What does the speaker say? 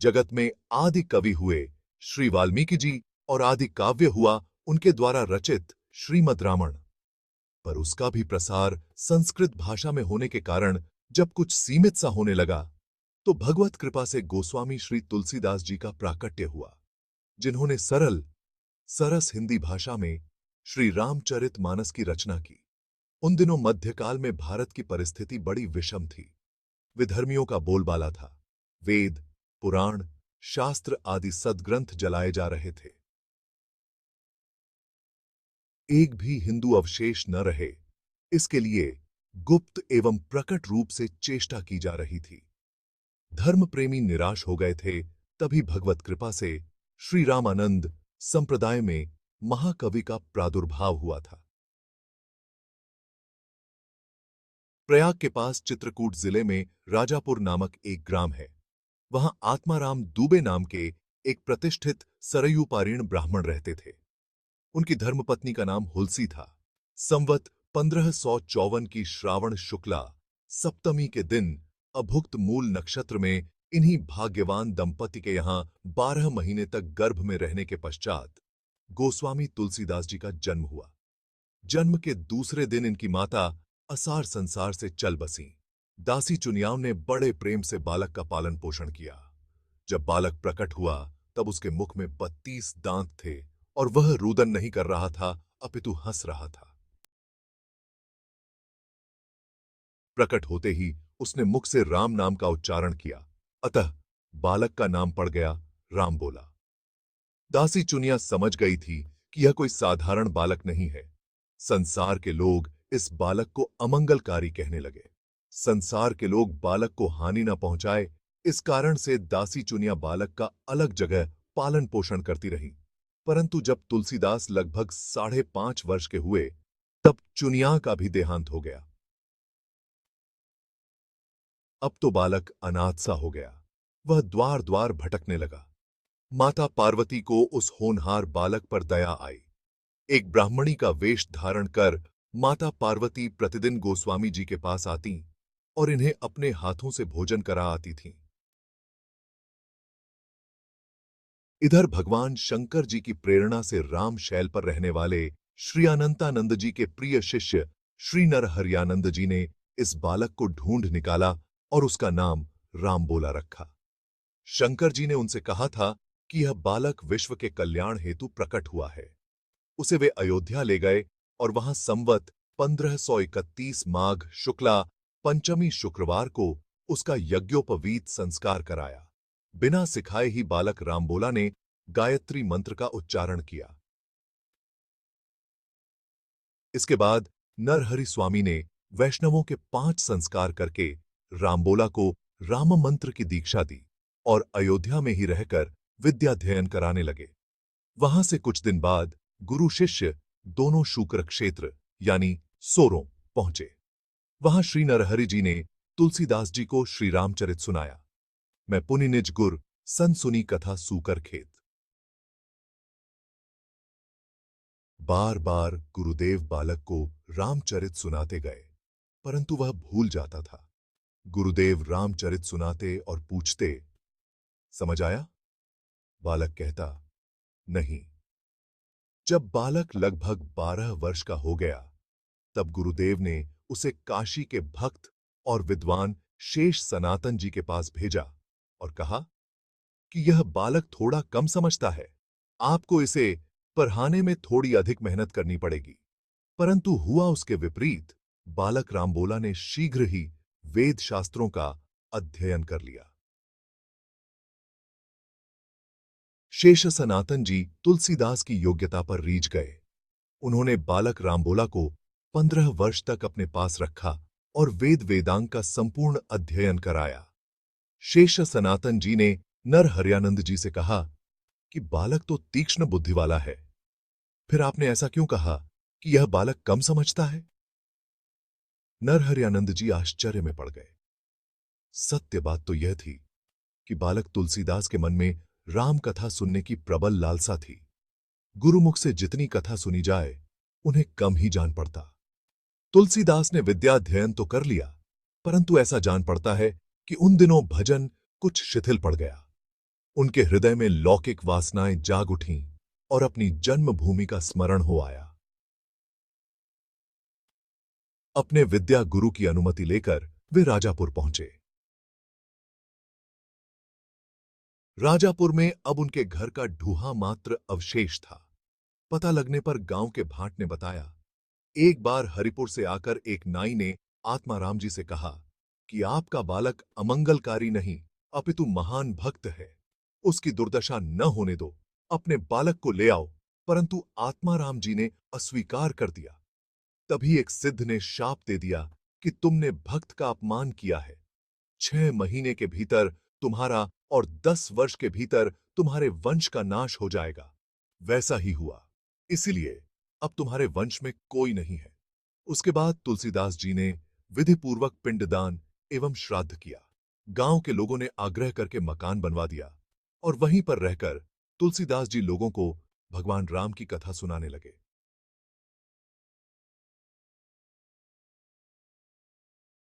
जगत में आदि कवि हुए श्री वाल्मीकि जी और आदि काव्य हुआ उनके द्वारा रचित श्रीमद् रामायण। पर उसका भी प्रसार संस्कृत भाषा में होने के कारण जब कुछ सीमित सा होने लगा तो भगवत कृपा से गोस्वामी श्री तुलसीदास जी का प्राकट्य हुआ, जिन्होंने सरल सरस हिंदी भाषा में श्री रामचरितमानस की रचना की। उन दिनों मध्यकाल में भारत की परिस्थिति बड़ी विषम थी। विधर्मियों का बोलबाला था। वेद, पुराण, शास्त्र आदि सद्ग्रंथ जलाए जा रहे थे। एक भी हिंदू अवशेष न रहे, इसके लिए गुप्त एवं प्रकट रूप से चेष्टा की जा रही थी। धर्म प्रेमी निराश हो गए थे। तभी भगवत कृपा से श्री रामानंद संप्रदाय में महाकवि का प्रादुर्भाव हुआ था। प्रयाग के पास चित्रकूट जिले में राजापुर नामक एक ग्राम है। वहां आत्माराम दुबे नाम के एक प्रतिष्ठित सरयू पारीण ब्राह्मण रहते थे। उनकी धर्मपत्नी का नाम हुलसी था। संवत 1554 की श्रावण शुक्ला सप्तमी के दिन अभुक्त मूल नक्षत्र में इन्हीं भाग्यवान दंपति के यहां 12 महीने तक गर्भ में रहने के पश्चात गोस्वामी तुलसीदास जी का जन्म हुआ। जन्म के दूसरे दिन इनकी माता असार संसार से चल बसीं। दासी चुनियाओं ने बड़े प्रेम से बालक का पालन पोषण किया। जब बालक प्रकट हुआ तब उसके मुख में 32 दांत थे और वह रुदन नहीं कर रहा था, अपितु हंस रहा था। प्रकट होते ही उसने मुख से राम नाम का उच्चारण किया, अतः बालक का नाम पड़ गया राम बोला। दासी चुनिया समझ गई थी कि यह कोई साधारण बालक नहीं है। संसार के लोग इस बालक को अमंगलकारी कहने लगे। संसार के लोग बालक को हानि न पहुंचाए, इस कारण से दासी चुनिया बालक का अलग जगह पालन पोषण करती रही। परंतु जब तुलसीदास लगभग 5.5 वर्ष के हुए तब चुनिया का भी देहांत हो गया। अब तो बालक अनाथ सा हो गया। वह द्वार द्वार भटकने लगा। माता पार्वती को उस होनहार बालक पर दया आई। एक ब्राह्मणी का वेश धारण कर माता पार्वती प्रतिदिन गोस्वामी जी के पास आती और इन्हें अपने हाथों से भोजन करा आती थीं। इधर भगवान शंकर जी की प्रेरणा से राम शैल पर रहने वाले श्री अनंतानंद जी के प्रिय शिष्य श्री नरहरियानंद जी ने इस बालक को ढूंढ निकाला और उसका नाम राम बोला रखा। शंकर जी ने उनसे कहा था कि यह बालक विश्व के कल्याण हेतु प्रकट हुआ है। उसे वे अयोध्या ले गए और वहां संवत 1531 माघ शुक्ला पंचमी शुक्रवार को उसका यज्ञोपवीत संस्कार कराया। बिना सिखाए ही बालक रामबोला ने गायत्री मंत्र का उच्चारण किया। इसके बाद नरहरि स्वामी ने वैष्णवों के 5 संस्कार करके रामबोला को राम मंत्र की दीक्षा दी और अयोध्या में ही रहकर विद्याध्ययन कराने लगे। वहां से कुछ दिन बाद गुरु शिष्य दोनों शुक्र क्षेत्र यानी सोरों पहुंचे। वहां श्री नरहरि जी ने तुलसीदास जी को श्री रामचरित सुनाया। मैं पुनि निज गुर सन सुनी कथा सूकर खेत। बार बार गुरुदेव बालक को रामचरित सुनाते गए, परंतु वह भूल जाता था। गुरुदेव रामचरित सुनाते और पूछते, समझ आया? बालक कहता, नहीं। जब बालक लगभग 12 वर्ष का हो गया तब गुरुदेव ने उसे काशी के भक्त और विद्वान शेष सनातन जी के पास भेजा और कहा कि यह बालक थोड़ा कम समझता है, आपको इसे पढ़ाने में थोड़ी अधिक मेहनत करनी पड़ेगी। परंतु हुआ उसके विपरीत। बालक रामबोला ने शीघ्र ही वेद शास्त्रों का अध्ययन कर लिया। शेष सनातन जी तुलसीदास की योग्यता पर रीझ गए। उन्होंने बालक रामबोला को 15 वर्ष तक अपने पास रखा और वेद वेदांग का संपूर्ण अध्ययन कराया। शेष सनातन जी ने नरहरियानंद जी से कहा कि बालक तो तीक्ष्ण बुद्धि वाला है, फिर आपने ऐसा क्यों कहा कि यह बालक कम समझता है? नरहरियानंद जी आश्चर्य में पड़ गए। सत्य बात तो यह थी कि बालक तुलसीदास के मन में राम कथा सुनने की प्रबल लालसा थी। गुरुमुख से जितनी कथा सुनी जाए उन्हें कम ही जान पड़ता। तुलसीदास ने विद्याध्ययन तो कर लिया, परंतु ऐसा जान पड़ता है कि उन दिनों भजन कुछ शिथिल पड़ गया। उनके हृदय में लौकिक वासनाएं जाग उठीं और अपनी जन्मभूमि का स्मरण हो आया। अपने विद्या गुरु की अनुमति लेकर वे राजापुर पहुंचे। राजापुर में अब उनके घर का ढूंढा मात्र अवशेष था। पता लगने पर गांव के भाट ने बताया, एक बार हरिपुर से आकर एक नाई ने आत्माराम जी से कहा कि आपका बालक अमंगलकारी नहीं अपितु महान भक्त है। उसकी दुर्दशा न होने दो, अपने बालक को ले आओ। परंतु आत्माराम जी ने अस्वीकार कर दिया। तभी एक सिद्ध ने शाप दे दिया कि तुमने भक्त का अपमान किया है। 6 महीने के भीतर तुम्हारा और 10 वर्ष के भीतर तुम्हारे वंश का नाश हो जाएगा। वैसा ही हुआ। इसीलिए अब तुम्हारे वंश में कोई नहीं है। उसके बाद तुलसीदास जी ने विधिपूर्वक पिंडदान एवं श्राद्ध किया। गांव के लोगों ने आग्रह करके मकान बनवा दिया और वहीं पर रहकर तुलसीदास जी लोगों को भगवान राम की कथा सुनाने लगे।